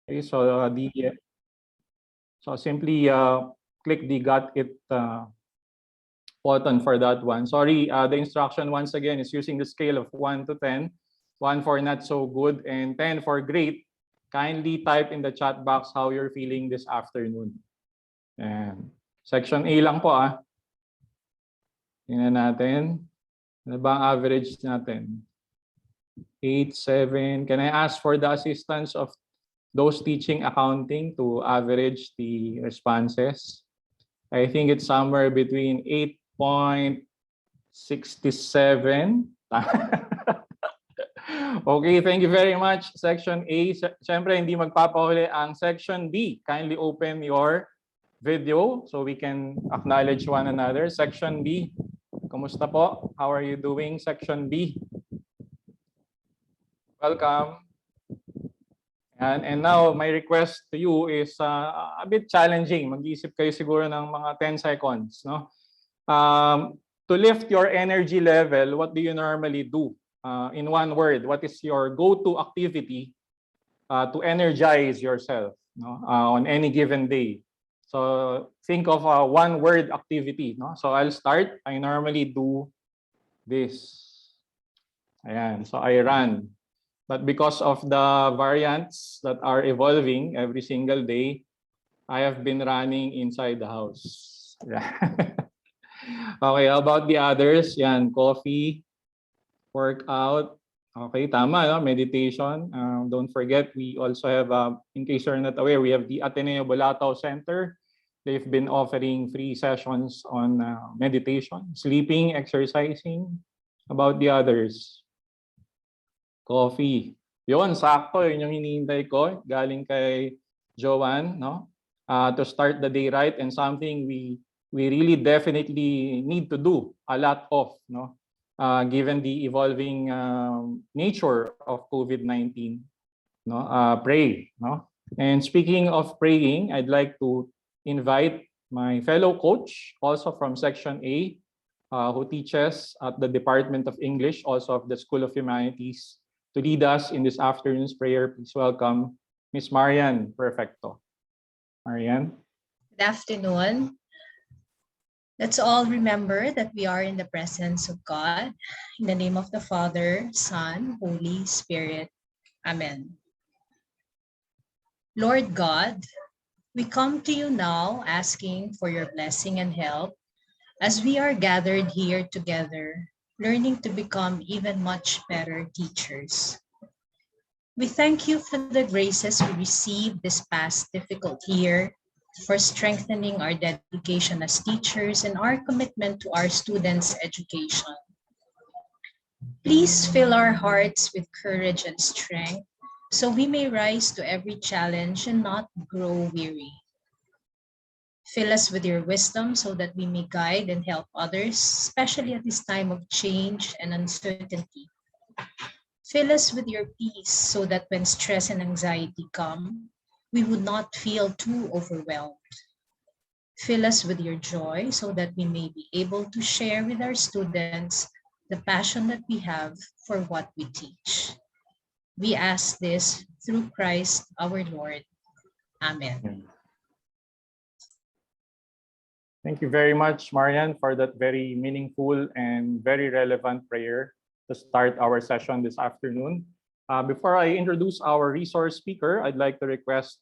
Okay, so simply click the got it button for that one. Sorry, the instruction once again is using the scale of 1 to 10. 1 for not so good and 10 for great. Kindly type in the chat box how you're feeling this afternoon. And section A lang po ah. Tingnan natin. Ano ba ang average natin? 8, 7. Can I ask for the assistance of those teaching accounting to average the responses? I think it's somewhere between 8.67. Okay, thank you very much. Section A. Siyempre, hindi magpapahuli ang Section B. Kindly open your video so we can acknowledge one another. Section B. Kumusta po? How are you doing, Section B? Welcome. And now, my request to you is a bit challenging. Mag-isip kayo siguro ng mga 10 seconds. No? To lift your energy level, what do you normally do? In one word, what is your go-to activity to energize yourself on any given day? So think of a one-word activity. No? So I'll start. I normally do this. Ayan. So I run. But because of the variants that are evolving every single day, I have been running inside the house. Okay, how about the others? Yan, coffee, workout. Okay, tama, no? Meditation. Don't forget, we also have, in case you're not aware, we have the Ateneo Bolatao Center. They've been offering free sessions on meditation, sleeping, exercising. About the others? Coffee. Yun, sakto. Yun yung hinihintay ko. Galing kay Joanne, no? To start the day right and something we really definitely need to do a lot of, no? Given the evolving nature of COVID-19, no? Pray, no? And speaking of praying, I'd like to invite my fellow coach, also from Section A, who teaches at the Department of English, also of the School of Humanities, to lead us in this afternoon's prayer. Please welcome Miss Marian Perfecto. Marian. Good afternoon. Let's all remember that we are in the presence of God. In the name of the Father, Son, Holy Spirit. Amen. Lord God, we come to you now asking for your blessing and help as we are gathered here together, learning to become even much better teachers. We thank you for the graces we received this past difficult year, for strengthening our dedication as teachers and our commitment to our students' education. Please fill our hearts with courage and strength so we may rise to every challenge and not grow weary. Fill us with your wisdom so that we may guide and help others, especially at this time of change and uncertainty. Fill us with your peace so that when stress and anxiety come, we would not feel too overwhelmed. Fill us with your joy so that we may be able to share with our students the passion that we have for what we teach. We ask this through Christ our Lord. Amen. Thank you very much, Marian, for that very meaningful and very relevant prayer to start our session this afternoon. Before I introduce our resource speaker, I'd like to request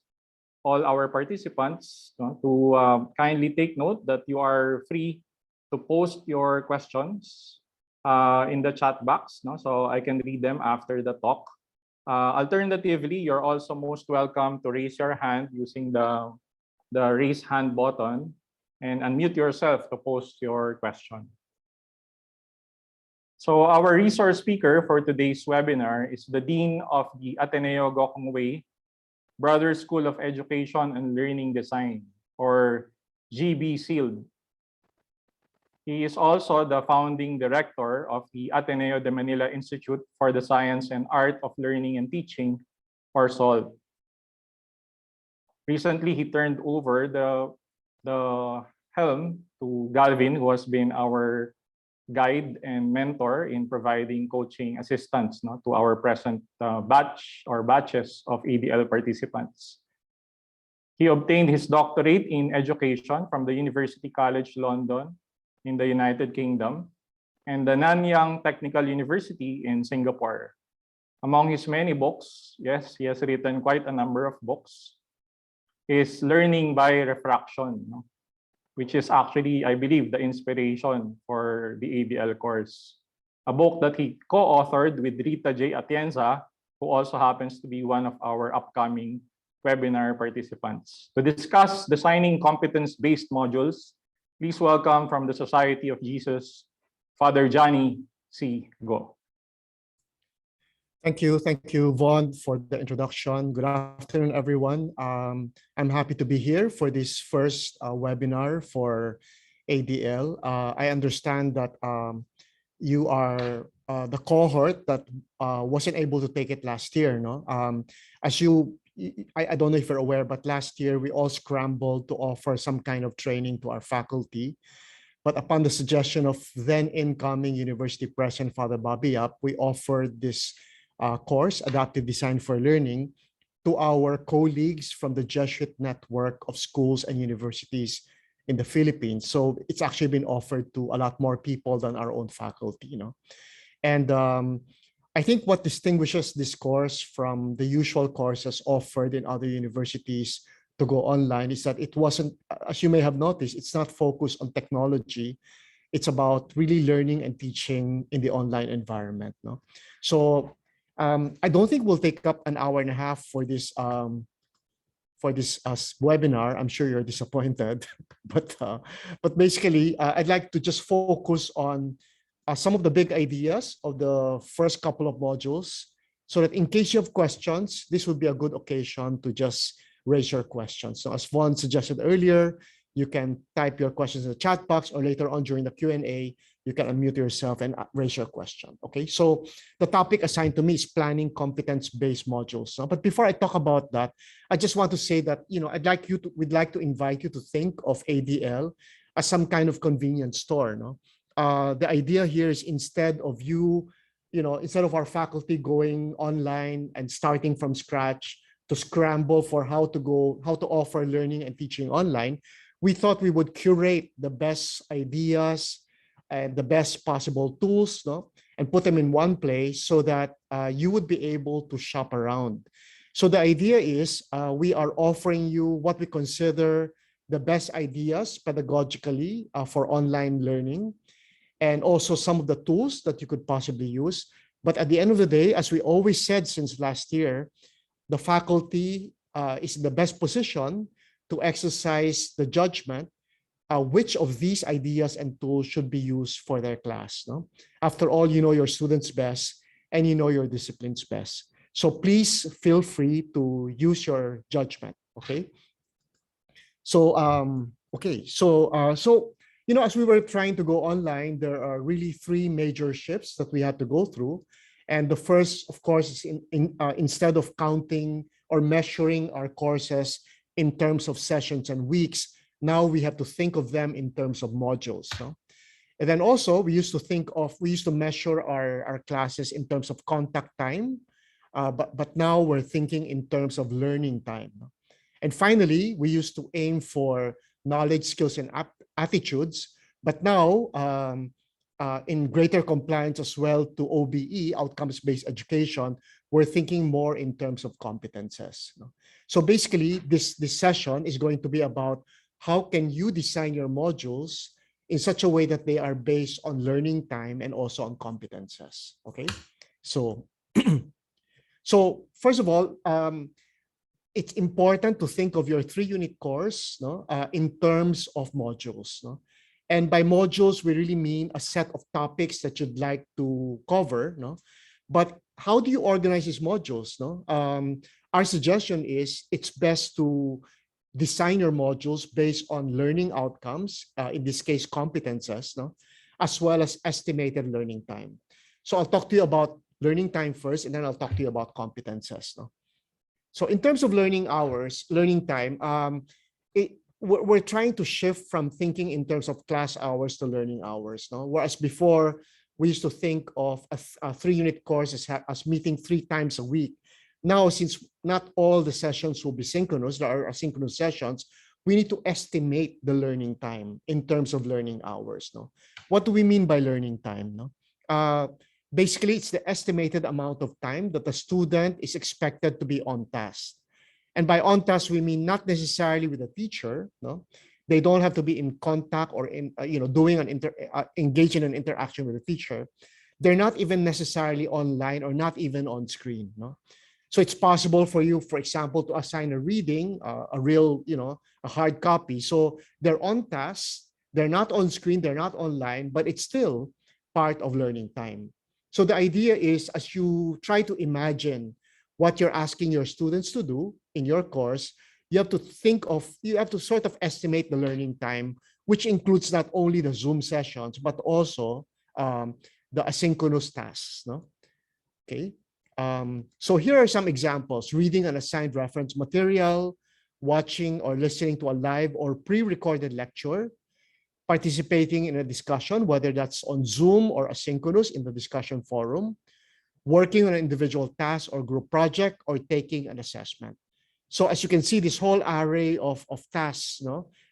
all our participants to kindly take note that you are free to post your questions in the chat box, so I can read them after the talk. Alternatively, you're also most welcome to raise your hand using the raise hand button and unmute yourself to post your question. So our resource speaker for today's webinar is the Dean of the Ateneo Gokong Wei Brothers School of Education and Learning Design, or GB SILD. He is also the founding director of the Ateneo de Manila Institute for the Science and Art of Learning and Teaching, or SOLT. Recently, he turned over the helm to Galvin, who has been our guide and mentor in providing coaching assistance, no, to our present batch or batches of ADL participants. He obtained his doctorate in education from the University College London in the United Kingdom and the Nanyang Technical University in Singapore. Among his many books, yes, he has written quite a number of books, is Learning by Refraction, no? Which is actually, I believe, the inspiration for the ADL course. A book that he co-authored with Rita J. Atienza, who also happens to be one of our upcoming webinar participants. To discuss designing competence-based modules, please welcome from the Society of Jesus, Father Johnny C. Go. Thank you, Vaughn, for the introduction. Good afternoon, everyone. I'm happy to be here for this first webinar for ADL. I understand that you are the cohort that wasn't able to take it last year, no? I don't know if you're aware, but last year we all scrambled to offer some kind of training to our faculty. But upon the suggestion of then incoming University President Father Bobby Yap, we offered this course, Adaptive Design for Learning, to our colleagues from the Jesuit network of schools and universities in the Philippines. So it's actually been offered to a lot more people than our own faculty, you know. And I think what distinguishes this course from the usual courses offered in other universities to go online is that it wasn't, as you may have noticed, it's not focused on technology. It's about really learning and teaching in the online environment, no? So I don't think we'll take up an hour and a half for this webinar. I'm sure you're disappointed, but basically, I'd like to just focus on some of the big ideas of the first couple of modules, so that in case you have questions, this would be a good occasion to just raise your questions. So as Vaughn suggested earlier, you can type your questions in the chat box, or later on during the Q&A, you can unmute yourself and raise your question. Okay, so the topic assigned to me is planning competence-based modules. So, but before I talk about that, I just want to say that, you know, we'd like to invite you to think of ADL as some kind of convenience store. No, the idea here is instead of instead of our faculty going online and starting from scratch to scramble for how to offer learning and teaching online, we thought we would curate the best ideas and the best possible tools, no, and put them in one place so that you would be able to shop around. So the idea is we are offering you what we consider the best ideas pedagogically for online learning, and also some of the tools that you could possibly use. But at the end of the day, as we always said since last year, the faculty is in the best position to exercise the judgment which of these ideas and tools should be used for their class. No? After all, you know your students best and you know your disciplines best. So please feel free to use your judgment. Okay. So you know, as we were trying to go online, there are really three major shifts that we had to go through. And the first, of course, is instead of counting or measuring our courses in terms of sessions and weeks, now we have to think of them in terms of modules. No? And then also we used to measure our classes in terms of contact time, but now we're thinking in terms of learning time. No? And finally, we used to aim for knowledge, skills, and attitudes, but now in greater compliance as well to OBE, outcomes-based education, we're thinking more in terms of competences. No? So basically, this session is going to be about how can you design your modules in such a way that they are based on learning time and also on competences. Okay, so so first of all, it's important to think of your 3-unit course, no, in terms of modules. No? And by modules, we really mean a set of topics that you'd like to cover. No? But how do you organize these modules? No? Our suggestion is it's best to design your modules based on learning outcomes, in this case, competences, no? As well as estimated learning time. So I'll talk to you about learning time first, and then I'll talk to you about competences. No? So in terms of learning hours, learning time, we're trying to shift from thinking in terms of class hours to learning hours. No? Whereas before, we used to think of a 3-unit course as meeting 3 times a week. Now, since not all the sessions will be synchronous, there are asynchronous sessions, we need to estimate the learning time in terms of learning hours. No? What do we mean by learning time? No? Basically, it's the estimated amount of time that the student is expected to be on task. And by on task, we mean not necessarily with a teacher. No, they don't have to be in contact or in doing engage in an interaction with a teacher. They're not even necessarily online or not even on screen. No, so it's possible for you, for example, to assign a reading, a real, a hard copy. So they're on task. They're not on screen. They're not online, but it's still part of learning time. So the idea is, as you try to imagine what you're asking your students to do in your course, you have to sort of estimate the learning time, which includes not only the Zoom sessions, but also the asynchronous tasks. No? Okay. So here are some examples: reading an assigned reference material, watching or listening to a live or pre-recorded lecture, participating in a discussion, whether that's on Zoom or asynchronous in the discussion forum, working on an individual task or group project, or taking an assessment. So as you can see, this whole array of tasks,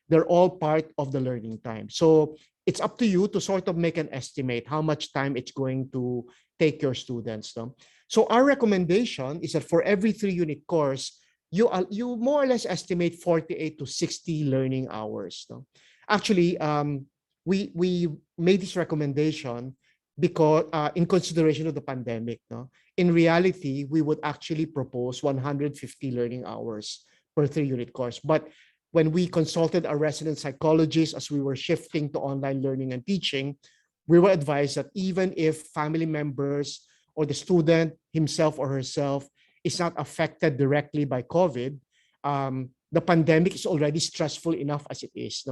they're all part of the learning time. So it's up to you to sort of make an estimate how much time it's going to take your students. So our recommendation is that for every 3-unit course, you more or less estimate 48 to 60 learning hours. Actually, we made this recommendation because in consideration of the pandemic. In reality, we would actually propose 150 learning hours per 3-unit course. But when we consulted our resident psychologists as we were shifting to online learning and teaching, we were advised that even if family members or the student himself or herself is not affected directly by COVID, the pandemic is already stressful enough as it is.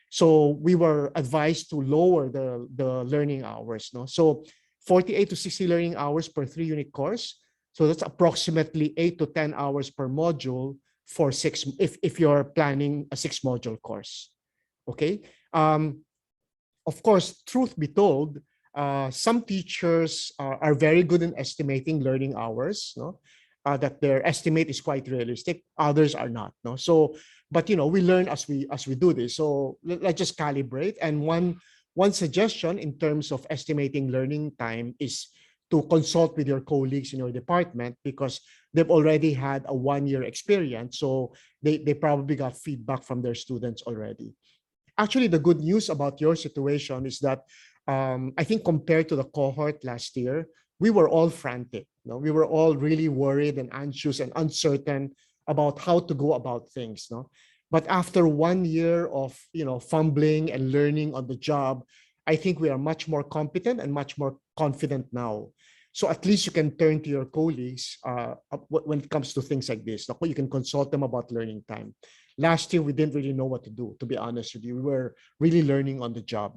So we were advised to lower the learning hours. So 48 to 60 learning hours per 3-unit course. So that's approximately 8 to 10 hours per module for 6, if you're planning a 6-module course. Okay. Of course, truth be told, some teachers are very good in estimating learning hours. That their estimate is quite realistic. Others are not. So, but we learn as we do this. So let's just calibrate. And one suggestion in terms of estimating learning time is to consult with your colleagues in your department, because they've already had a 1-year experience. So they probably got feedback from their students already. Actually, the good news about your situation is that I think compared to the cohort last year, we were all frantic. We were all really worried and anxious and uncertain about how to go about things. But after 1 year of fumbling and learning on the job, I think we are much more competent and much more confident now. So at least you can turn to your colleagues when it comes to things like this. You can consult them about learning time. Last year, we didn't really know what to do, to be honest with you. We were really learning on the job.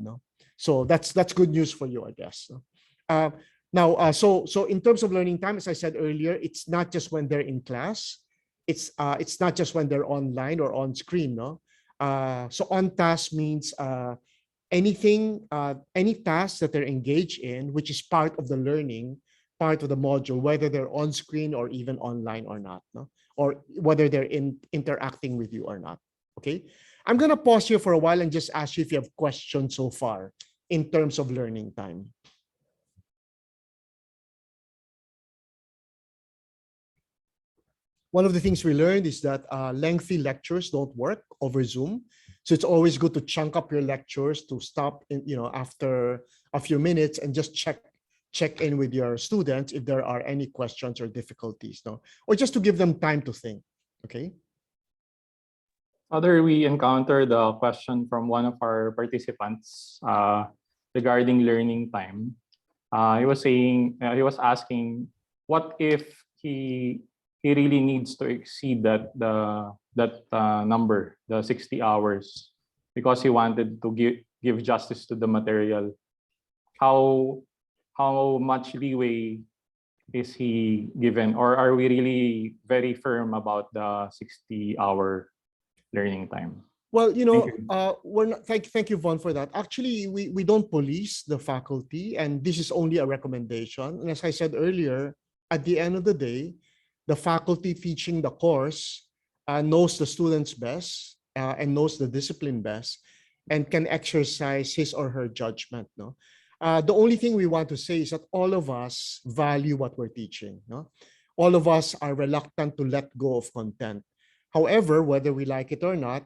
So that's good news for you, I guess. So in terms of learning time, as I said earlier, it's not just when they're in class. It's not just when they're online or on screen. So on task means any task that they're engaged in, which is part of the learning, part of the module, whether they're on screen or even online or not, or whether they're interacting with you or not. Okay, I'm gonna pause here for a while and just ask you if you have questions so far in terms of learning time. One of the things we learned is that lengthy lectures don't work over Zoom. So it's always good to chunk up your lectures, to stop after a few minutes and just check in with your students if there are any questions or difficulties, or just to give them time to think. Okay. We encountered a question from one of our participants regarding learning time. He was asking, what if he really needs to exceed that number, the 60 hours, because he wanted to give justice to the material? How much leeway is he given, or are we really very firm about the 60-hour learning time? Well, Thank you. we're not, thank you, Vaughn, for that. Actually, we don't police the faculty, and this is only a recommendation. And as I said earlier, at the end of the day, the faculty teaching the course knows the students best and knows the discipline best, and can exercise his or her judgment. No, the only thing we want to say is that all of us value what we're teaching. No, all of us are reluctant to let go of content. However, whether we like it or not,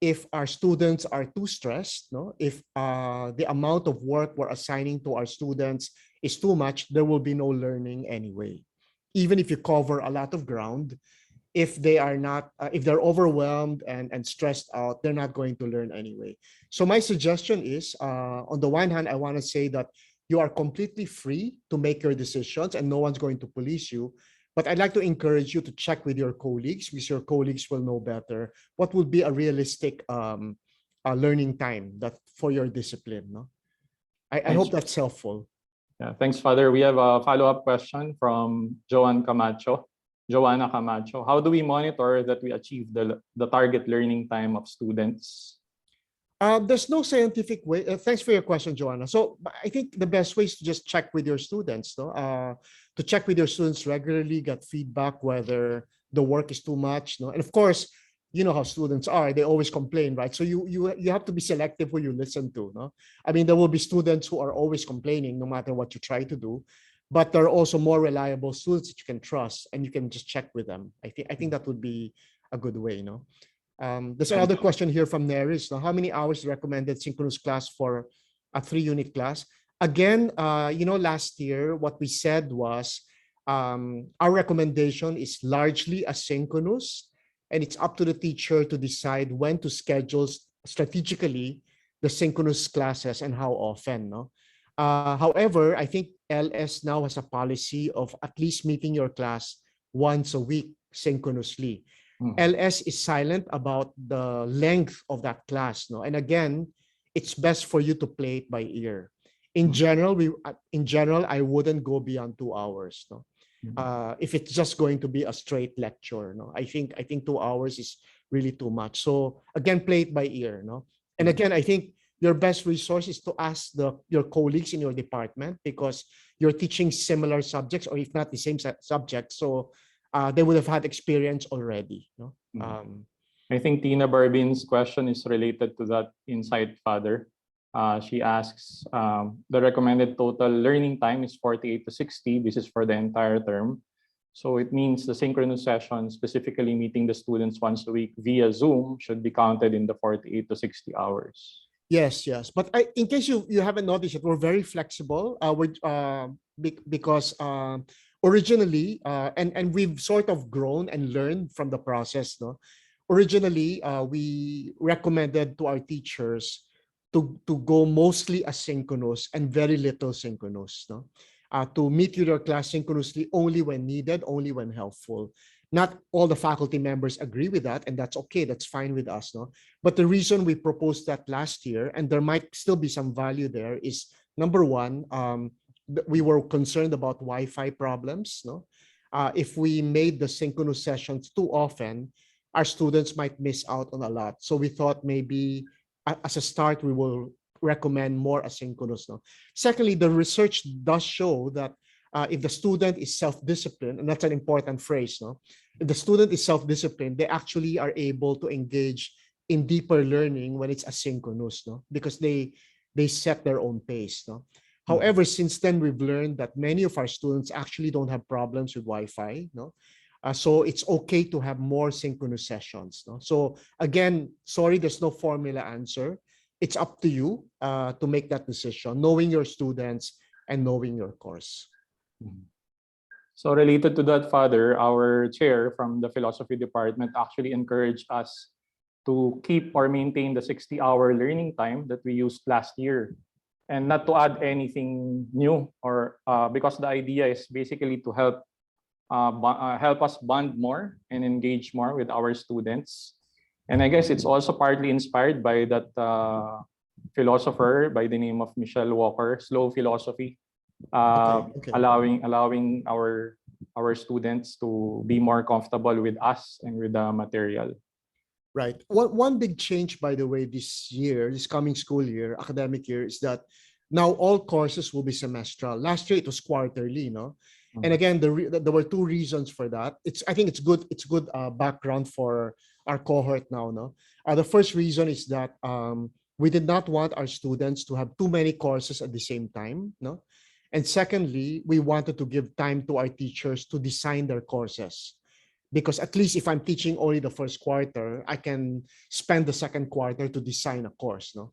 if our students are too stressed, no, if the amount of work we're assigning to our students is too much, there will be no learning anyway. Even if you cover a lot of ground, if they are not, if they're overwhelmed and stressed out, they're not going to learn anyway. So my suggestion is, on the one hand, I want to say that you are completely free to make your decisions and no one's going to police you. But I'd like to encourage you to check with your colleagues, because your colleagues will know better what would be a realistic learning time that for your discipline. No? I Thanks. hope that's helpful. Yeah, thanks, Father. We have a follow-up question from Joanna Camacho. How do we monitor that we achieve the target learning time of students? There's no scientific way. Thanks for your question, Joanna. So I think the best way is to just check with your students, no? To check with your students regularly, get feedback whether the work is too much, no? And of course, you know how students are; they always complain, right? So you have to be selective who you listen to, no? I mean, there will be students who are always complaining, no matter what you try to do, but there are also more reliable students that you can trust, and you can just check with them. I think that would be a good way, no? There's another question here from Neris. Now, how many hours recommended synchronous class for a 3-unit class? Again, last year, what we said was our recommendation is largely asynchronous, and it's up to the teacher to decide when to schedule strategically the synchronous classes and how often. No? However, I think LS now has a policy of at least meeting your class once a week synchronously. LS is silent about the length of that class, no? And again, it's best for you to play it by ear. In general, I wouldn't go beyond 2 hours, no? If it's just going to be a straight lecture, no? I think 2 hours is really too much. So again, play it by ear, no? And again, I think your best resource is to ask your colleagues in your department, because you're teaching similar subjects, or if not the same subject. So they would have had experience already. No? I think Tina Barbin's question is related to that insight, Father. She asks, the recommended total learning time is 48 to 60. This is for the entire term. So it means the synchronous session, specifically meeting the students once a week via Zoom, should be counted in the 48 to 60 hours. Yes. But in case you haven't noticed it, we're very flexible. Because originally, and we've sort of grown and learned from the process. No, originally we recommended to our teachers to go mostly asynchronous and very little synchronous. No, to meet with your class synchronously only when needed, only when helpful. Not all the faculty members agree with that, and that's okay. That's fine with us, no. But the reason we proposed that last year, and there might still be some value there, is number one, we were concerned about Wi-Fi problems, no. If we made the synchronous sessions too often, our students might miss out on a lot. So we thought maybe as a start, we will recommend more asynchronous, no. Secondly, the research does show that if the student is self-disciplined, and that's an important phrase, no? If the student is self-disciplined, they actually are able to engage in deeper learning when it's asynchronous, no? Because they set their own pace, no? However, since then, we've learned that many of our students actually don't have problems with Wi-Fi, no? So it's okay to have more synchronous sessions, no? So again, sorry, there's no formula answer. It's up to you to make that decision, knowing your students and knowing your course. So related to that, Father, our chair from the philosophy department actually encouraged us to keep or maintain the 60-hour learning time that we used last year, and not to add anything new, or because the idea is basically to help us bond more and engage more with our students. And I guess it's also partly inspired by that philosopher by the name of Michelle Walker, slow philosophy. Okay. Allowing our students to be more comfortable with us and with the material. Right. One big change, by the way, this year, this coming school year, academic year, is that now all courses will be semestral. Last year it was quarterly, no? And again, there were two reasons for that. I think it's good. It's good background for our cohort now, no? The first reason is that we did not want our students to have too many courses at the same time, no? And secondly, we wanted to give time to our teachers to design their courses, because at least if I'm teaching only the first quarter, I can spend the second quarter to design a course. No,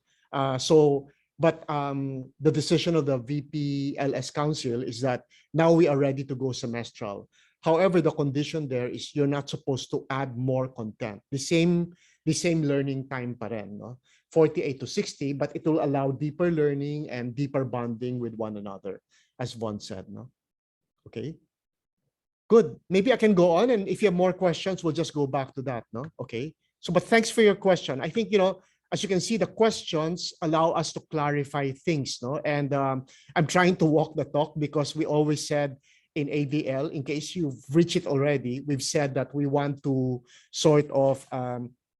but the decision of the VPLS Council is that now we are ready to go semestral. However, the condition there is you're not supposed to add more content. The same learning time pa rin, no? 48 to 60, but it will allow deeper learning and deeper bonding with one another, as Von said. No, okay. Good. Maybe I can go on, and if you have more questions, we'll just go back to that, no? Okay. So, but thanks for your question. I think, as you can see, the questions allow us to clarify things, no? And I'm trying to walk the talk, because we always said in ADL, in case you've reached it already, we've said that we want to sort of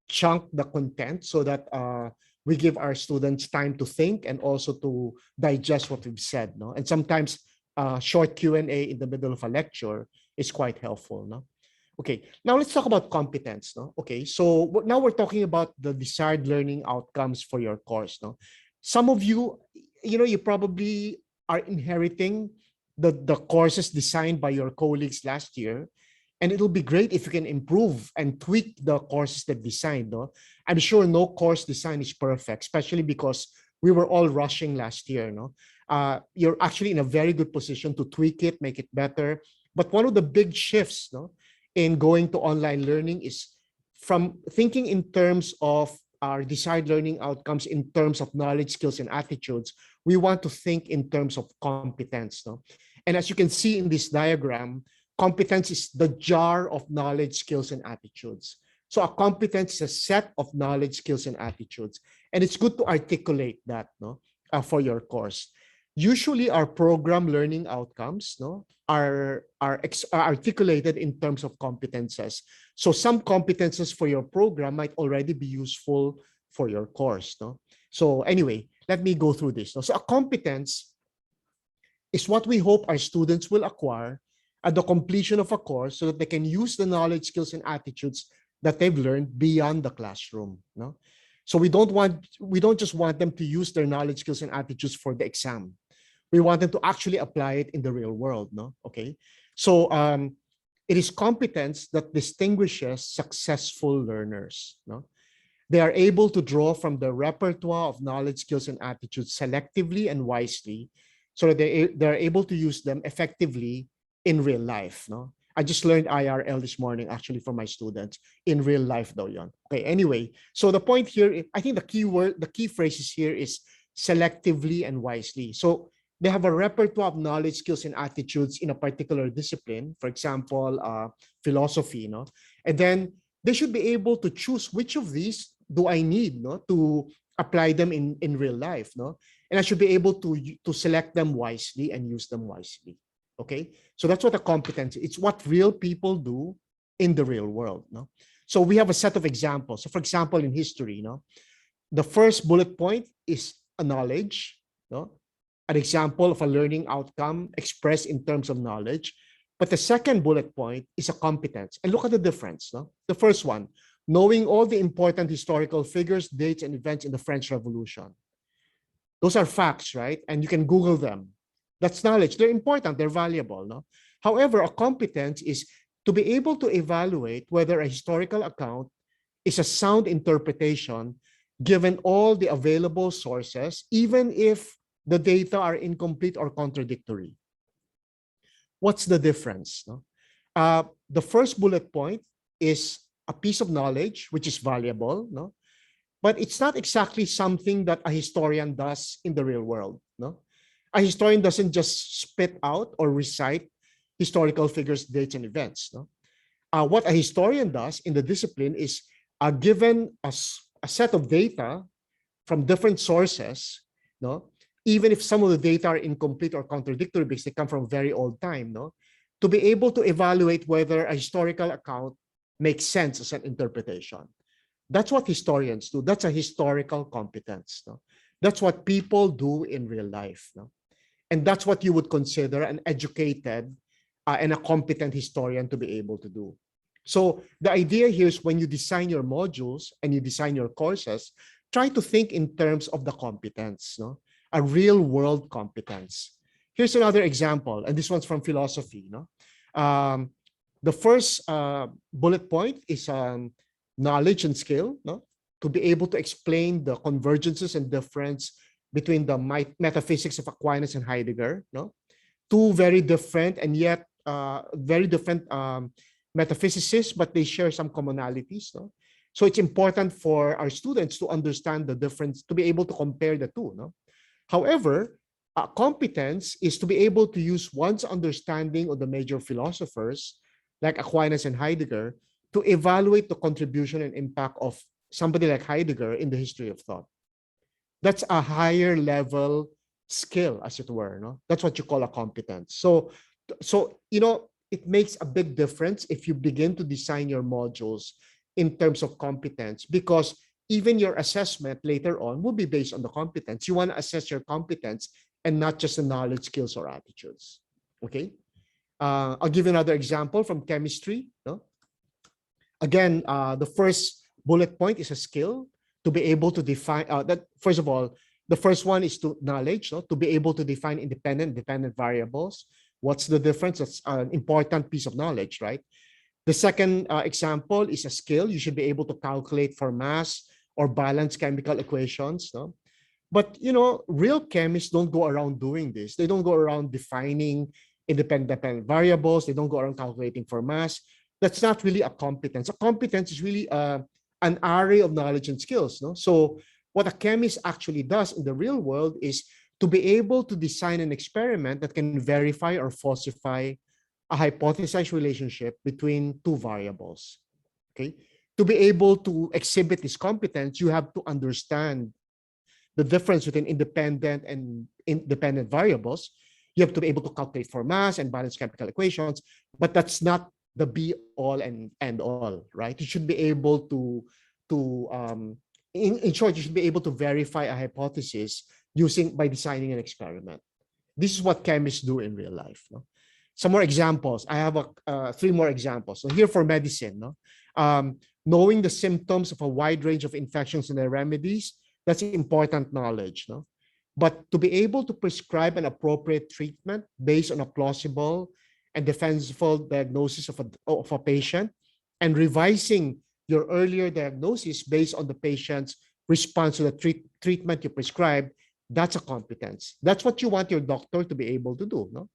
chunk the content so that we give our students time to think and also to digest what we've said, no? And sometimes short Q&A in the middle of a lecture is quite helpful, no? Okay, now let's talk about competence, no? Okay, so now we're talking about the desired learning outcomes for your course, no? Some of you, you probably are inheriting the courses designed by your colleagues last year, and it'll be great if you can improve and tweak the courses that designed, no? I'm sure no course design is perfect, especially because we were all rushing last year, no? You're actually in a very good position to tweak it, make it better. But one of the big shifts, no, in going to online learning is from thinking in terms of our desired learning outcomes in terms of knowledge, skills, and attitudes. We want to think in terms of competence. No? And as you can see in this diagram, competence is the jar of knowledge, skills, and attitudes. So a competence is a set of knowledge, skills, and attitudes. And it's good to articulate that, no, for your course. Usually our program learning outcomes, no, are articulated in terms of competences. So some competences for your program might already be useful for your course. No? So anyway, let me go through this. No? So a competence is what we hope our students will acquire at the completion of a course so that they can use the knowledge, skills, and attitudes that they've learned beyond the classroom. No? So we don't just want them to use their knowledge, skills, and attitudes for the exam. We want them to actually apply it in the real world, no? Okay. So it is competence that distinguishes successful learners, no? They are able to draw from the repertoire of knowledge, skills, and attitudes selectively and wisely so that they're able to use them effectively in real life, no? I just learned IRL this morning, actually, for my students in real life, though, yon. Okay, anyway, so the point here, I think the key phrases here is selectively and wisely. So they have a repertoire of knowledge, skills, and attitudes in a particular discipline, for example, philosophy, no? And then they should be able to choose which of these do I need, no, to apply them in real life, no? And I should be able to select them wisely and use them wisely. Okay, so that's what a competence is. It's what real people do in the real world. No, so we have a set of examples. So, for example, in history, no, the first bullet point is a knowledge. No, an example of a learning outcome expressed in terms of knowledge. But the second bullet point is a competence. And look at the difference. No, the first one, knowing all the important historical figures, dates, and events in the French Revolution. Those are facts, right? And you can Google them. That's knowledge. They're important. They're valuable. No? However, a competence is to be able to evaluate whether a historical account is a sound interpretation given all the available sources, even if the data are incomplete or contradictory. What's the difference? No? The first bullet point is a piece of knowledge, which is valuable, no? But it's not exactly something that a historian does in the real world. No? A historian doesn't just spit out or recite historical figures, dates, and events. No? What a historian does in the discipline is given a set of data from different sources, no? Even if some of the data are incomplete or contradictory because they come from a very old time, no? To be able to evaluate whether a historical account makes sense as an interpretation. That's what historians do. That's a historical competence. No? That's what people do in real life. No? And that's what you would consider an educated and a competent historian to be able to do. So the idea here is when you design your modules and you design your courses, try to think in terms of the competence, no? A real world competence. Here's another example, and this one's from philosophy. No? The first bullet point is knowledge and skill, no? To be able to explain the convergences and difference between the metaphysics of Aquinas and Heidegger. No? Two very different and yet very different metaphysicists, but they share some commonalities. No? So it's important for our students to understand the difference, to be able to compare the two. No? However, competence is to be able to use one's understanding of the major philosophers like Aquinas and Heidegger to evaluate the contribution and impact of somebody like Heidegger in the history of thought. That's a higher level skill, as it were. No? That's what you call a competence. So it makes a big difference if you begin to design your modules in terms of competence, because even your assessment later on will be based on the competence. You want to assess your competence and not just the knowledge, skills, or attitudes. Okay. I'll give you another example from chemistry. No? Again, the first bullet point is a skill to be able to define that. First of all, the first one is to knowledge, no? To be able to define independent, dependent variables. What's the difference? That's an important piece of knowledge, right? The second example is a skill. You should be able to calculate for mass or balance chemical equations. No? But, real chemists don't go around doing this. They don't go around defining independent, dependent variables. They don't go around calculating for mass. That's not really a competence. A competence is really an array of knowledge and skills. No? So what a chemist actually does in the real world is to be able to design an experiment that can verify or falsify a hypothesized relationship between two variables. Okay. To be able to exhibit this competence, you have to understand the difference between independent and independent variables. You have to be able to calculate for mass and balance chemical equations, but that's not the be all and end all, right? You should be able in short, you should be able to verify a hypothesis by designing an experiment. This is what chemists do in real life. No? Some more examples. I have three more examples. So here for medicine, no? Knowing the symptoms of a wide range of infections and their remedies, that's important knowledge. No? But to be able to prescribe an appropriate treatment based on a plausible and defensible diagnosis of a patient, and revising your earlier diagnosis based on the patient's response to the treatment you prescribe, that's a competence. That's what you want your doctor to be able to do. No?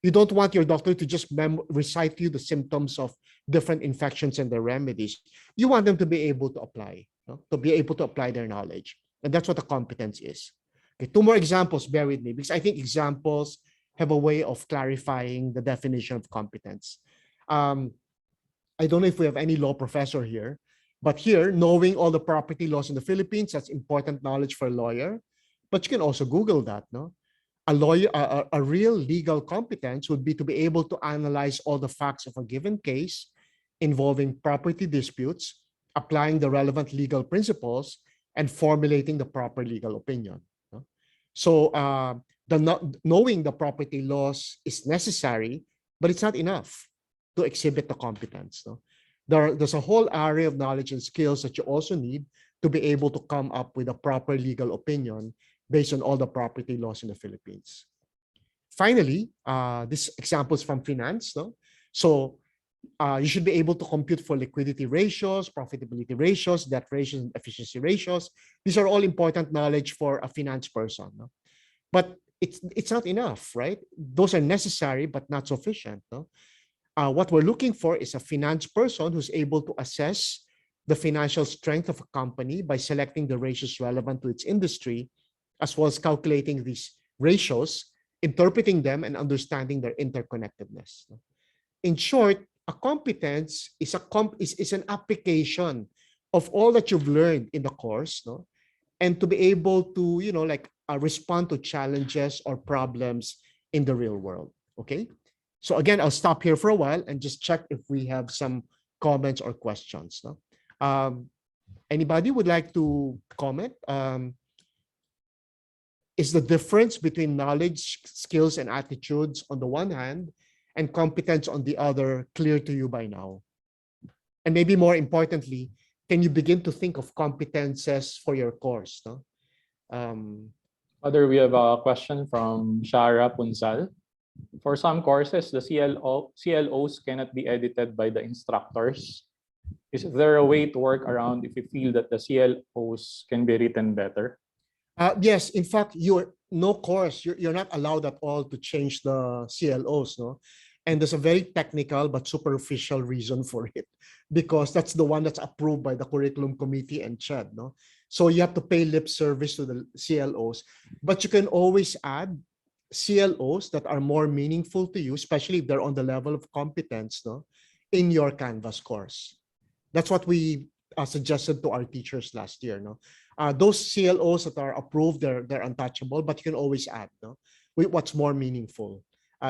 You don't want your doctor to just recite to you the symptoms of different infections and their remedies. You want them to be able to apply, no? To be able to apply their knowledge. And that's what a competence is. Okay, two more examples, bear with me, because I think examples have a way of clarifying the definition of competence. I don't know if we have any law professor here, but here, knowing all the property laws in the Philippines, that's important knowledge for a lawyer. But you can also Google that, no? A lawyer, a real legal competence would be to be able to analyze all the facts of a given case involving property disputes, applying the relevant legal principles, and formulating the proper legal opinion. No? So knowing the property laws is necessary, but it's not enough to exhibit the competence. No? There's a whole array of knowledge and skills that you also need to be able to come up with a proper legal opinion based on all the property laws in the Philippines. Finally, this example is from finance. No? So you should be able to compute for liquidity ratios, profitability ratios, debt ratios, and efficiency ratios. These are all important knowledge for a finance person. No? But it's not enough, right? Those are necessary, but not sufficient. No? What we're looking for is a finance person who's able to assess the financial strength of a company by selecting the ratios relevant to its industry, as well as calculating these ratios, interpreting them, and understanding their interconnectedness. In short, a competence is an application of all that you've learned in the course, no? And to be able to, respond to challenges or problems in the real world. Okay. So again, I'll stop here for a while and just check if we have some comments or questions. No? Anybody would like to comment? Is the difference between knowledge, skills, and attitudes on the one hand, and competence on the other clear to you by now? And maybe more importantly, can you begin to think of competences for your course? No? Father, we have a question from Shara Punzal. For some courses, the CLOs cannot be edited by the instructors. Is there a way to work around if you feel that the CLOs can be written better? Yes, in fact, no course, you're not allowed at all to change the CLOs, no? And there's a very technical but superficial reason for it, because that's the one that's approved by the curriculum committee and CHED, no? So you have to pay lip service to the CLOs, but you can always add CLOs that are more meaningful to you, especially if they're on the level of competence, no, in your Canvas course. That's what we suggested to our teachers last year, no? Those CLOs that are approved, they're untouchable, but you can always add, no, with what's more meaningful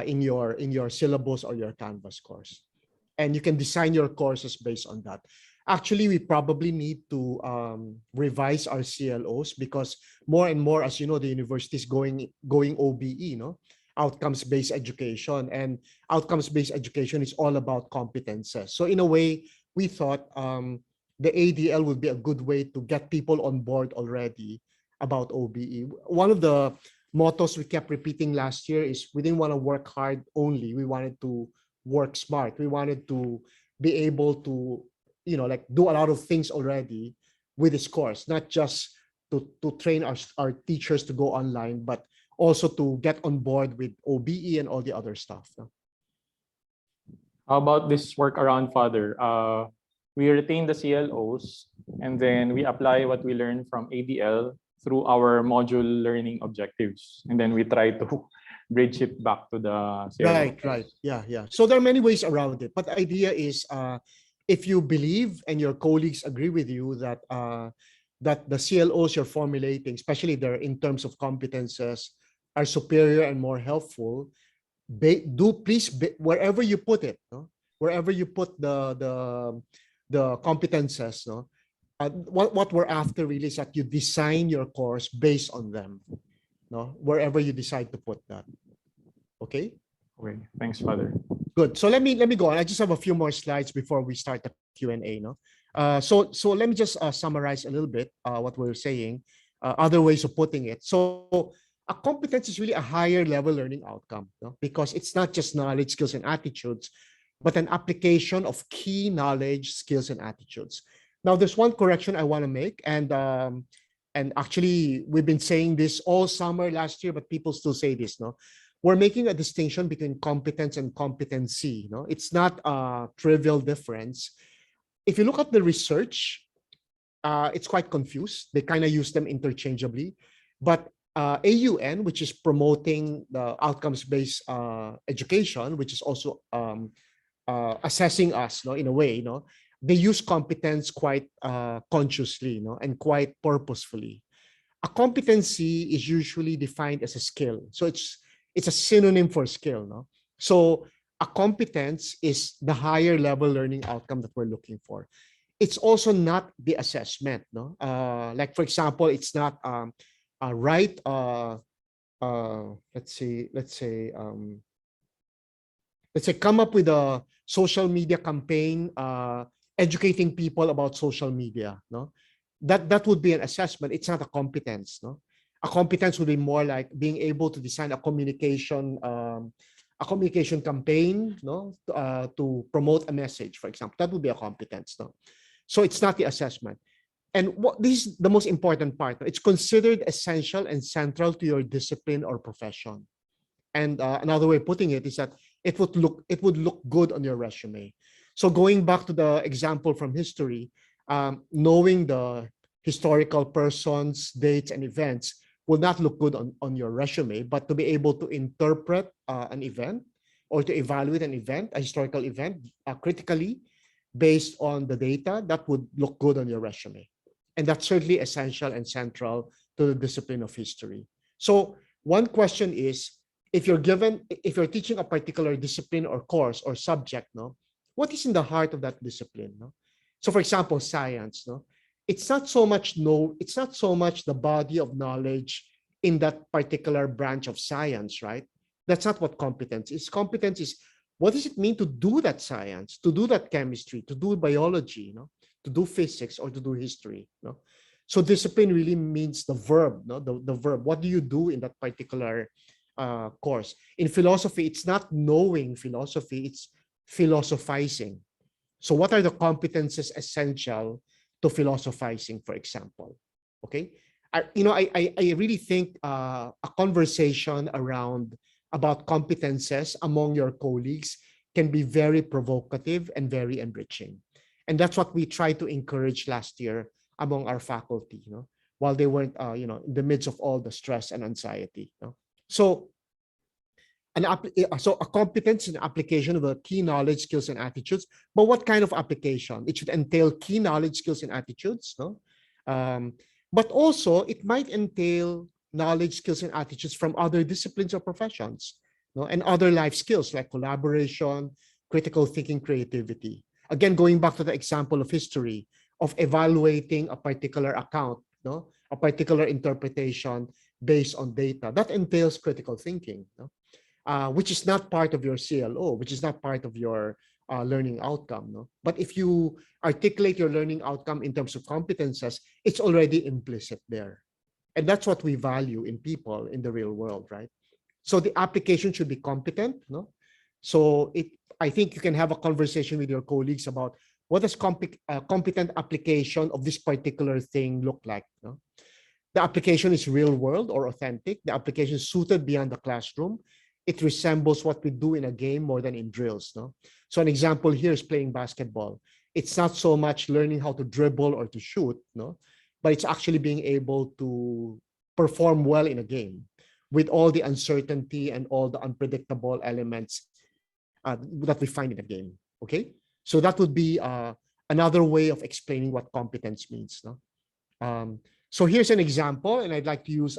in your syllabus or your Canvas course, and you can design your courses based on that. Actually, we probably need to revise our CLOs, because more and more, as you know, the university is going OBE, no, outcomes-based education, and outcomes-based education is all about competences. So in a way, we thought the ADL would be a good way to get people on board already about OBE. One of the mottos we kept repeating last year is we didn't want to work hard only. We wanted to work smart. We wanted to be able to, like do a lot of things already with this course, not just to train our teachers to go online, but also to get on board with OBE and all the other stuff. How about this workaround, Father? We retain the CLOs, and then we apply what we learned from ADL through our module learning objectives. And then we try to bridge it back to the CLO. Right. Yeah. So there are many ways around it. But the idea is, if you believe and your colleagues agree with you that that the CLOs you're formulating, especially they're in terms of competences, are superior and more helpful, please, wherever you put it, no? Wherever you put the competences, no? What we're after really is that you design your course based on them, no? Wherever you decide to put that. Okay. Okay. Thanks, Father. Good. So let me go on. I just have a few more slides before we start the Q&A. No. So let me just summarize a little bit what we're saying. Other ways of putting it. So a competence is really a higher level learning outcome, no? Because it's not just knowledge, skills, and attitudes, but an application of key knowledge, skills, and attitudes. Now, there's one correction I want to make, and actually we've been saying this all summer last year, but people still say this, no? We're making a distinction between competence and competency, no? It's not a trivial difference. If you look at the research, it's quite confused. They kind of use them interchangeably, but AUN, which is promoting the outcomes-based education, which is also assessing us, no, in a way, no, they use competence quite consciously, no, and quite purposefully. A competency is usually defined as a skill, so it's a synonym for skill, no. So a competence is the higher level learning outcome that we're looking for. It's also not the assessment, no. Like for example, it's not let's say come up with a social media campaign educating people about social media, no. That would be an assessment. It's not a competence, no. A competence would be more like being able to design a communication campaign, no, to promote a message, for example. That would be a competence, no. So it's not the assessment. And this is the most important part. It's considered essential and central to your discipline or profession. And another way of putting it is that it would look good on your resume. So going back to the example from history, knowing the historical persons, dates, and events will not look good on your resume, but to be able to interpret an event or to evaluate an event, a historical event, critically based on the data, that would look good on your resume. And that's certainly essential and central to the discipline of history. So one question is, if you're teaching a particular discipline or course or subject, no, what is in the heart of that discipline? No? So for example, science, no, it's not so much the body of knowledge in that particular branch of science, right? That's not what competence is. Competence is, what does it mean to do that science, to do that chemistry, to do biology, to do physics, or to do history, So discipline really means the verb, the verb. What do you do in that particular course? In philosophy, it's not knowing philosophy, it's philosophizing. So what are the competences essential to philosophizing, for example? Okay. I really think a conversation about competences among your colleagues can be very provocative and very enriching. And that's what we tried to encourage last year among our faculty, while they weren't, in the midst of all the stress and anxiety. So a competence and application of the key knowledge, skills, and attitudes. But what kind of application? It should entail key knowledge, skills, and attitudes. But also, it might entail knowledge, skills, and attitudes from other disciplines or professions, and other life skills like collaboration, critical thinking, creativity. Again, going back to the example of history, of evaluating a particular account, a particular interpretation based on data, that entails critical thinking. Which is not part of your CLO, which is not part of your learning outcome. But if you articulate your learning outcome in terms of competences, it's already implicit there. And that's what we value in people in the real world, right? So the application should be competent. So I think you can have a conversation with your colleagues about what does competent application of this particular thing look like. The application is real world or authentic. The application is suited beyond the classroom. It resembles what we do in a game more than in drills. So an example here is playing basketball. It's not so much learning how to dribble or to shoot, but it's actually being able to perform well in a game with all the uncertainty and all the unpredictable elements that we find in a game. Okay, so that would be another way of explaining what competence means. So here's an example, and I'd like to use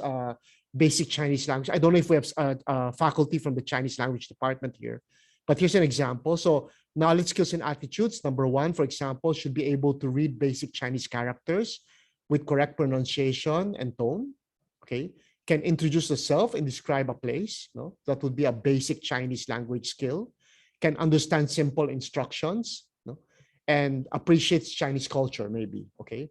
basic Chinese language. I don't know if we have faculty from the Chinese language department here, but here's an example. So knowledge, skills, and attitudes. Number one, for example, should be able to read basic Chinese characters with correct pronunciation and tone. Okay, can introduce the self and describe a place. That would be a basic Chinese language skill. Can understand simple instructions, and appreciates Chinese culture, maybe. Okay.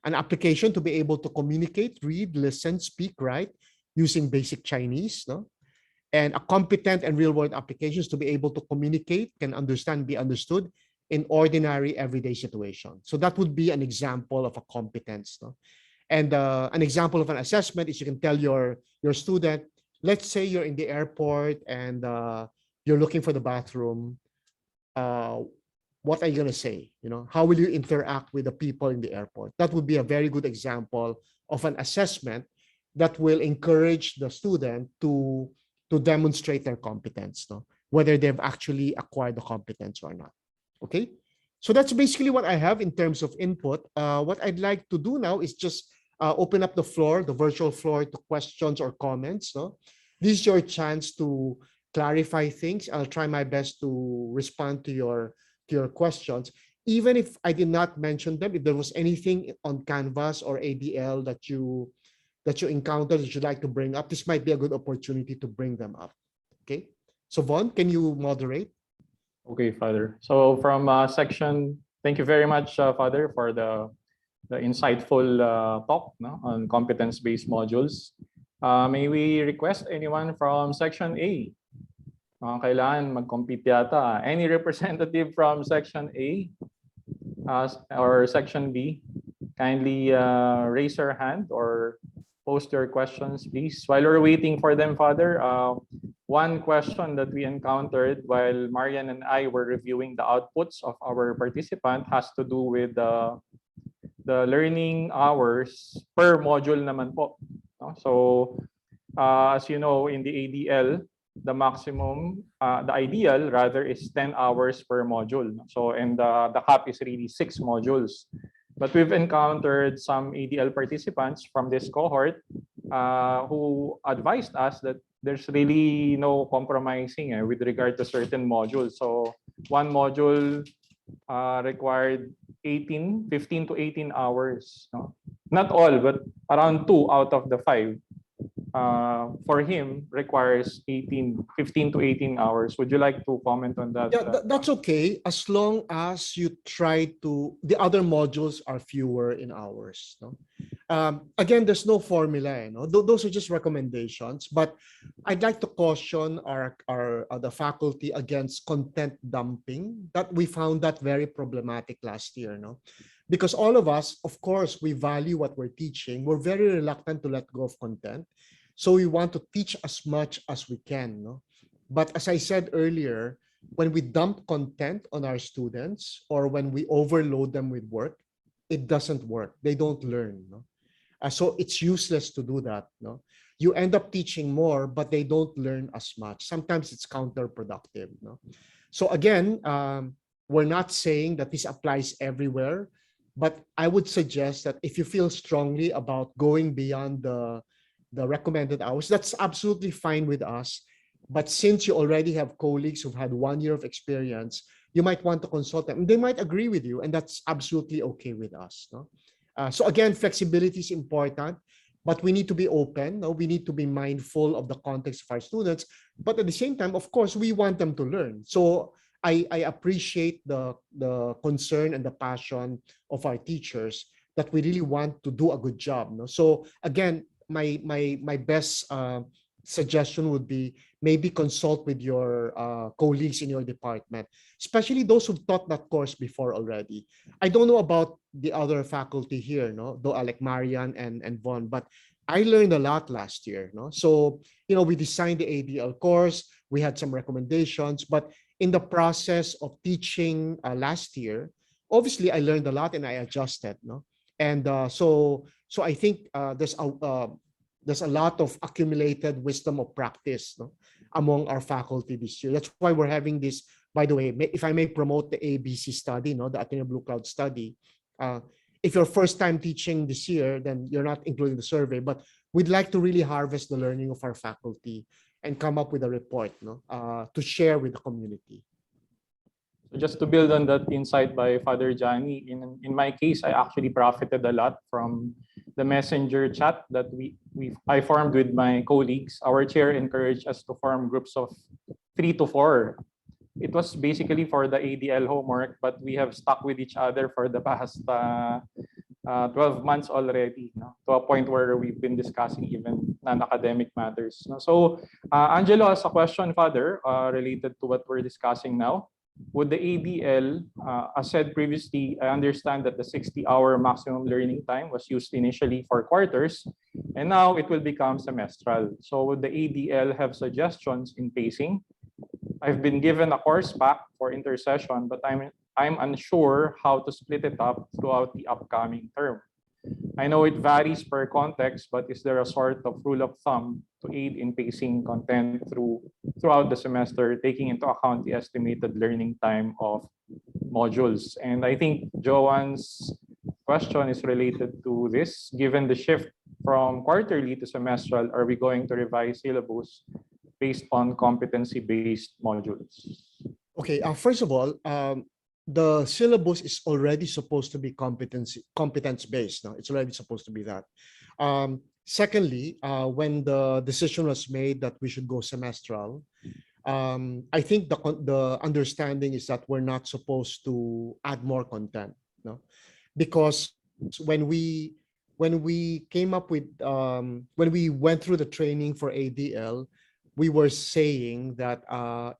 An application to be able to communicate, read, listen, speak, write using basic Chinese, and a competent and real-world applications to be able to communicate, can understand, be understood in ordinary everyday situations. So that would be an example of a competence. And an example of an assessment is you can tell your student, let's say you're in the airport and you're looking for the bathroom. What are you going to say? How will you interact with the people in the airport? That would be a very good example of an assessment that will encourage the student to demonstrate their competence, whether they've actually acquired the competence or not. Okay, so that's basically what I have in terms of input. What I'd like to do now is just open up the floor, the virtual floor, to questions or comments. This is your chance to clarify things. I'll try my best to respond to your questions, even if I did not mention them. If there was anything on Canvas or ADL that you encountered that you'd like to bring up, this might be a good opportunity to bring them up. Okay, so Von, can you moderate? Okay, Father. So from section, thank you very much, Father, for the insightful talk on competence-based modules. May we request anyone from section A? Kailangan mag-compete yata. Any representative from section A or section B? Kindly raise your hand or post your questions, please. While we're waiting for them, Father, one question that we encountered while Marian and I were reviewing the outputs of our participant has to do with the learning hours per module naman po. So, as you know, in the ADL, the maximum, the ideal rather, is 10 hours per module. So, and the cap is really 6 modules. But we've encountered some ADL participants from this cohort who advised us that there's really no compromising with regard to certain modules. So one module required 15 to 18 hours. No? Not all, but around 2 out of the 5 for him requires 15 to 18 hours. Would you like to comment on that? Yeah, that's okay as long as you try to, the other modules are fewer in hours. No? Again, there's no formula. You know? Those are just recommendations. But I'd like to caution the faculty against content dumping. That we found that very problematic last year. No? Because all of us, of course, we value what we're teaching. We're very reluctant to let go of content. So we want to teach as much as we can. No? But as I said earlier, when we dump content on our students or when we overload them with work, it doesn't work. They don't learn. No? So it's useless to do that. No? You end up teaching more, but they don't learn as much. Sometimes it's counterproductive. No? So again, we're not saying that this applies everywhere, but I would suggest that if you feel strongly about going beyond the recommended hours, that's absolutely fine with us. But since you already have colleagues who've had 1 year of experience, you might want to consult them. They might agree with you, and that's absolutely okay with us. No? So again, flexibility is important, but we need to be open. No? We need to be mindful of the context of our students. But at the same time, of course, we want them to learn. So I appreciate the concern and the passion of our teachers that we really want to do a good job. No? So again, my best suggestion would be maybe consult with your colleagues in your department, especially those who've taught that course before already. I don't know about the other faculty here, no, though like Marian and Von, but I learned a lot last year. No? So, we designed the ADL course, we had some recommendations, but in the process of teaching last year, obviously I learned a lot and I adjusted. No? And so I think there's a lot of accumulated wisdom of practice, no, among our faculty this year. That's why we're having this, by the way, if I may promote the ABC study, no, the Ateneo Blue Cloud study. If you're first time teaching this year, then you're not including the survey, but we'd like to really harvest the learning of our faculty and come up with a report, no, to share with the community. So just to build on that insight by Father Johnny, in my case, I actually profited a lot from the messenger chat that I formed with my colleagues. Our chair encouraged us to form groups of 3 to 4. It was basically for the ADL homework, but we have stuck with each other for the past 12 months already, no? To a point where we've been discussing even non-academic matters. No? So Angelo has a question, Father, related to what we're discussing now. Would the ADL, as said previously, I understand that the 60-hour maximum learning time was used initially for quarters, and now it will become semestral. So would the ADL have suggestions in pacing? I've been given a course pack for intersession, but I'm unsure how to split it up throughout the upcoming term. I know it varies per context, but is there a sort of rule of thumb to aid in pacing content throughout the semester, taking into account the estimated learning time of modules? And I think Joanne's question is related to this. Given the shift from quarterly to semestral, are we going to revise syllabus based on competency-based modules? Okay, first of all, the syllabus is already supposed to be competence-based. No? It's already supposed to be that. Secondly, when the decision was made that we should go semestral, I think the understanding is that we're not supposed to add more content, no? Because when we came up with when we went through the training for ADL, we were saying that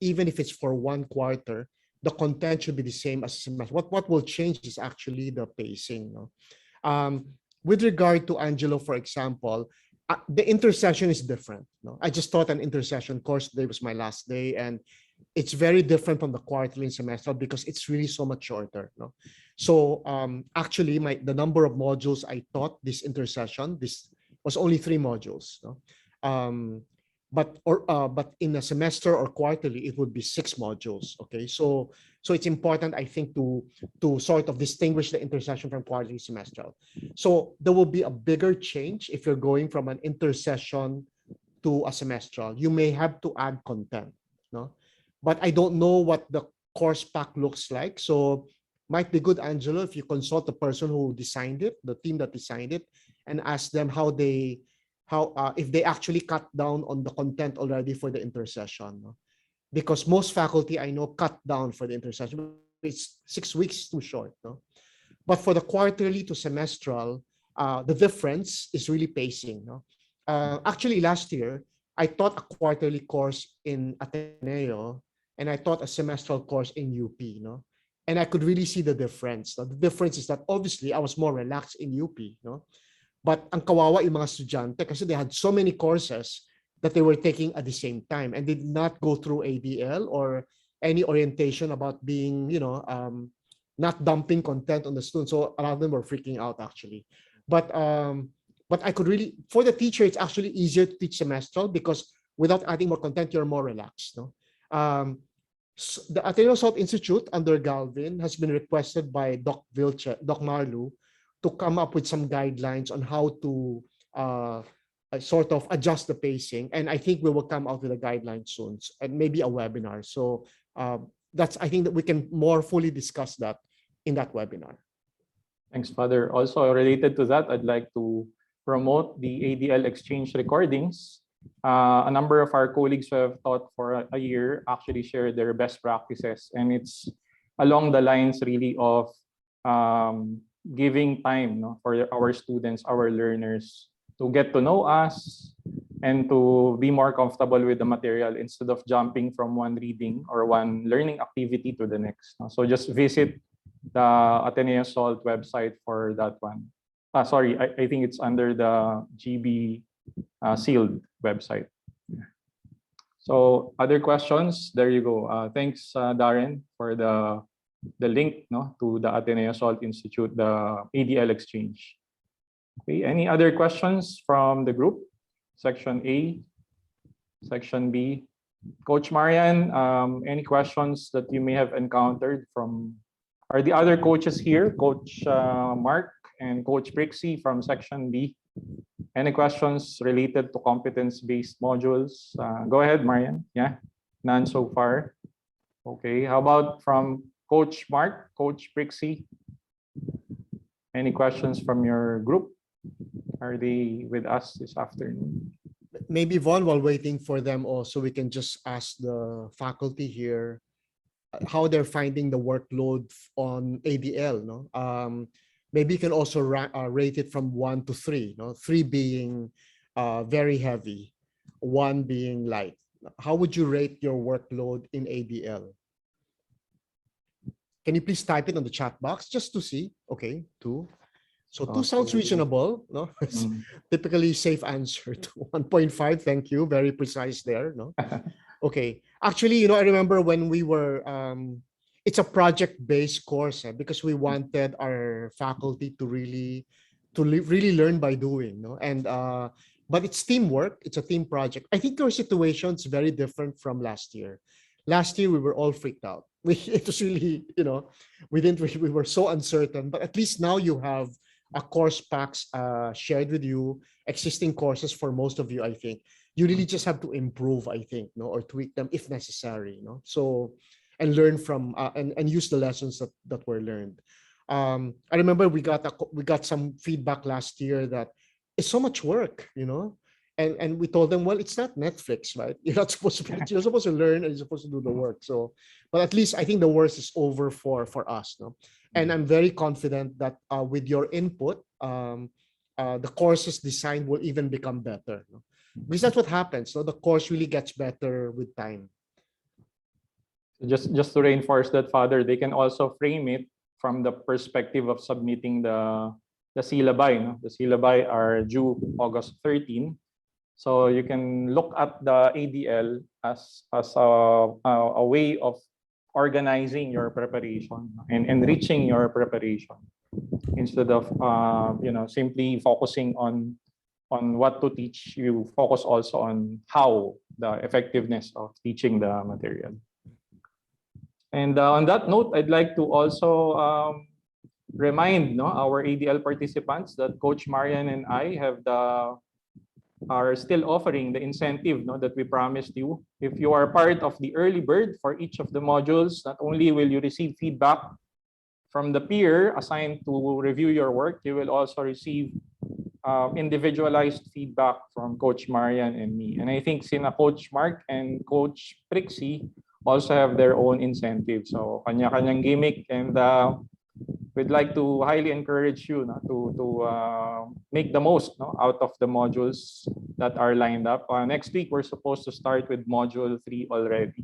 even if it's for 1 quarter, the content should be the same as semester. What will change is actually the pacing. No? With regard to Angelo, for example, the intersession is different. No? I just taught an intersession course. Today was my last day, and it's very different from the quarterly and semestral because it's really so much shorter. No? So actually, the number of modules I taught this intersession, this was only 3 modules. No? But in a semester or quarterly, it would be 6 modules. Okay, so it's important, I think, to sort of distinguish the intersession from quarterly semestral. So there will be a bigger change if you're going from an intersession to a semestral. You may have to add content, no? But I don't know what the course pack looks like. So might be good, Angelo, if you consult the person who designed it, the team that designed it, and ask them if they actually cut down on the content already for the intersession. No? Because most faculty I know cut down for the intersession. It's 6 weeks too short. No? But for the quarterly to semestral, the difference is really pacing. No? Actually, last year, I taught a quarterly course in Ateneo, and I taught a semestral course in UP. No? And I could really see the difference. No? The difference is that obviously I was more relaxed in UP. No? But ang kawawa yung mga estudyante kasi they had so many courses that they were taking at the same time and did not go through ADL or any orientation about being, not dumping content on the students. So a lot of them were freaking out actually. But I could really, for the teacher, it's actually easier to teach semestral because without adding more content, you're more relaxed. No? The Ateneo South Institute under Galvin has been requested by Doc Marlu to come up with some guidelines on how to sort of adjust the pacing. And I think we will come out with a guideline soon and maybe a webinar. So I think that we can more fully discuss that in that webinar. Thanks, Father. Also related to that, I'd like to promote the ADL exchange recordings. A number of our colleagues who have taught for a year actually share their best practices. And it's along the lines really of giving time for our students, our learners to get to know us and to be more comfortable with the material instead of jumping from one reading or one learning activity to the next. So just visit the Ateneo Salt website for that one. Sorry, I think it's under the GB sealed website. So other questions? There you go. Thanks, Darren, for the link to the Ateneo Salt Institute, the ADL exchange. Okay, any other questions from the group? Section A, Section B. Coach Marian, any questions that you may have encountered from, are the other coaches here? Coach Mark and Coach Prixie from Section B. Any questions related to competence-based modules? Go ahead, Marian. Yeah, none so far. Okay, how about from Coach Mark, Coach Prixie? Any questions from your group? Are they with us this afternoon? Maybe Vaughn, while waiting for them also, we can just ask the faculty here how they're finding the workload on ADL. No? Maybe you can also rate it from 1 to 3. No? 3 being very heavy, 1 being light. How would you rate your workload in ADL? Can you please type it on the chat box just to see? Okay, 2. So 2 sounds reasonable. No, it's typically safe answer. To 1.5. Thank you. Very precise there. No, okay. Actually, I remember when we were. It's a project-based course because we wanted our faculty to really learn by doing. No, and but it's teamwork. It's a team project. I think our situation is very different from last year. Last year we were all freaked out. It was really, we were so uncertain. But at least now you have a course packs shared with you, existing courses for most of you. I think you really just have to improve, I think, or tweak them if necessary. So, and learn from and use the lessons that were learned. I remember we got some feedback last year that it's so much work, and we told them, well, it's not Netflix, right? You're not supposed to. You're supposed to learn and you're supposed to do the work. So, but at least I think the worst is over for us, no. And I'm very confident that with your input, the courses design will even become better. No? Because that's what happens. So the course really gets better with time. Just to reinforce that, Father, they can also frame it from the perspective of submitting the syllabi. No? The syllabi are due August 13. So you can look at the ADL as a way of organizing your preparation and enriching your preparation instead of simply focusing on what to teach. You focus also on how the effectiveness of teaching the material. And on that note, I'd like to also remind our ADL participants that Coach Marian and I are still offering the incentive that we promised you. If you are part of the early bird for each of the modules, not only will you receive feedback From the peer assigned to review your work, you will also receive individualized feedback from Coach Marian and me. And I think sina Coach Mark and Coach Prixie also have their own incentives. So kanya-kanyang gimmick, and we'd like to highly encourage you to make the most out of the modules that are lined up. Next week, we're supposed to start with module 3 already.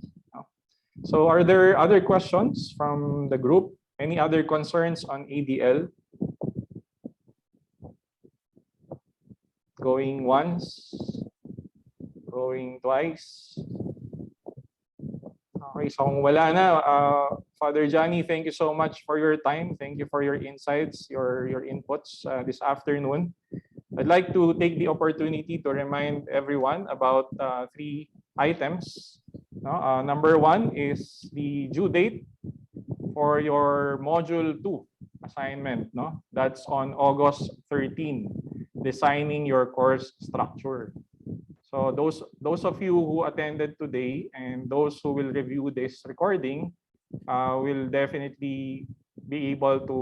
So are there other questions from the group? Any other concerns on ADL? Going once, going twice. Okay, so kung wala na, Father Johnny, thank you so much for your time. Thank you for your insights, your inputs this afternoon. I'd like to take the opportunity to remind everyone about 3 items. Number 1 is the due date for your module 2 assignment. That's on August 13, designing your course structure. So those of you who attended today and those who will review this recording will definitely be able to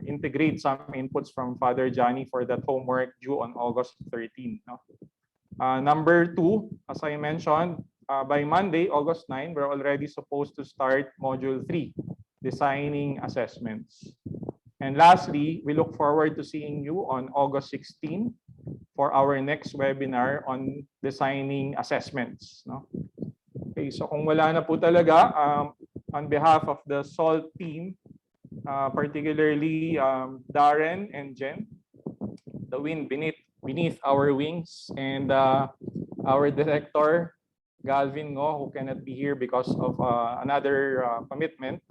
integrate some inputs from Father Johnny for that homework due on August 13. Number 2, as I mentioned, by Monday, August 9, we're already supposed to start module 3, designing assessments. And lastly, we look forward to seeing you on August 16 for our next webinar on designing assessments. Okay, so kung wala na po talaga, on behalf of the SALT team, particularly Darren and Jen, the wind beneath our wings, and our director, Galvin Ngo, who cannot be here because of another commitment.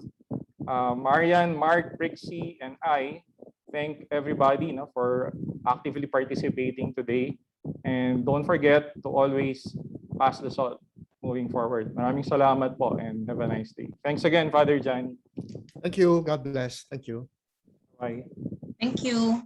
Marian, Mark, Prixie, and I thank everybody for actively participating today. And don't forget to always pass the salt moving forward. Maraming salamat po and have a nice day. Thanks again, Father Johnny. Thank you. God bless. Thank you. Bye. Thank you.